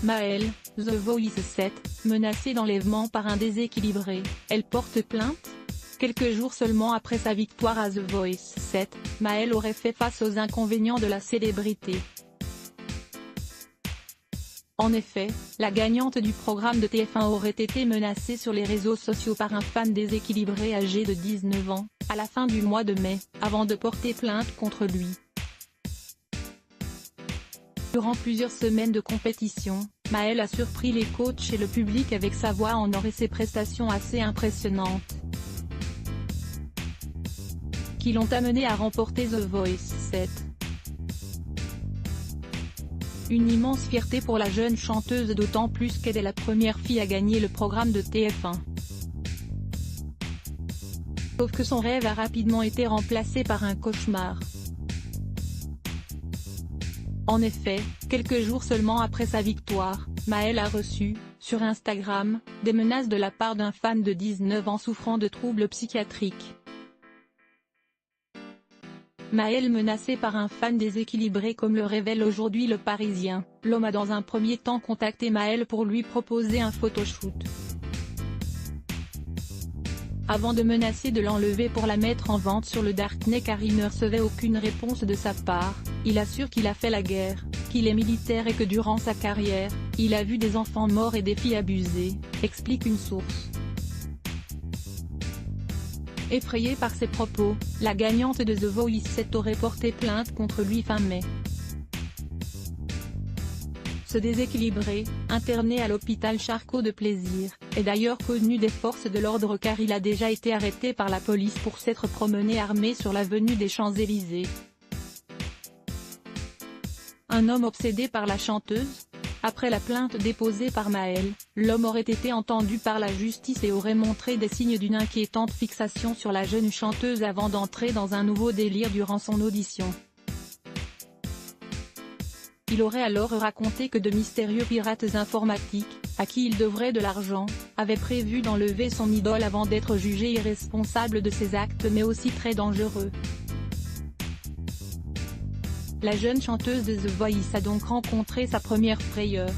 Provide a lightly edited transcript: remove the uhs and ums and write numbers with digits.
Maëlle, The Voice 7, menacée d'enlèvement par un déséquilibré, elle porte plainte ? Quelques jours seulement après sa victoire à The Voice 7, Maëlle aurait fait face aux inconvénients de la célébrité. En effet, la gagnante du programme de TF1 aurait été menacée sur les réseaux sociaux par un fan déséquilibré âgé de 19 ans, à la fin du mois de mai, avant de porter plainte contre lui. Durant plusieurs semaines de compétition, Maëlle a surpris les coachs et le public avec sa voix en or et ses prestations assez impressionnantes, qui l'ont amenée à remporter The Voice 7. Une immense fierté pour la jeune chanteuse, d'autant plus qu'elle est la première fille à gagner le programme de TF1. Sauf que son rêve a rapidement été remplacé par un cauchemar. En effet, quelques jours seulement après sa victoire, Maëlle a reçu, sur Instagram, des menaces de la part d'un fan de 19 ans souffrant de troubles psychiatriques. Maëlle menacée par un fan déséquilibré, comme le révèle aujourd'hui Le Parisien. L'homme a dans un premier temps contacté Maëlle pour lui proposer un photoshoot, avant de menacer de l'enlever pour la mettre en vente sur le Darknet car il ne recevait aucune réponse de sa part. Il assure qu'il a fait la guerre, qu'il est militaire et que durant sa carrière, il a vu des enfants morts et des filles abusées, explique une source. Effrayée par ses propos, la gagnante de The Voice 7 aurait porté plainte contre lui fin mai. Ce déséquilibré, interné à l'hôpital Charcot de Plaisir, est d'ailleurs connu des forces de l'ordre car il a déjà été arrêté par la police pour s'être promené armé sur l'avenue des Champs-Élysées. Un homme obsédé par la chanteuse ? Après la plainte déposée par Maëlle, l'homme aurait été entendu par la justice et aurait montré des signes d'une inquiétante fixation sur la jeune chanteuse avant d'entrer dans un nouveau délire durant son audition. Il aurait alors raconté que de mystérieux pirates informatiques, à qui il devrait de l'argent, avaient prévu d'enlever son idole avant d'être jugé irresponsable de ses actes mais aussi très dangereux. La jeune chanteuse de The Voice a donc rencontré sa première frayeur.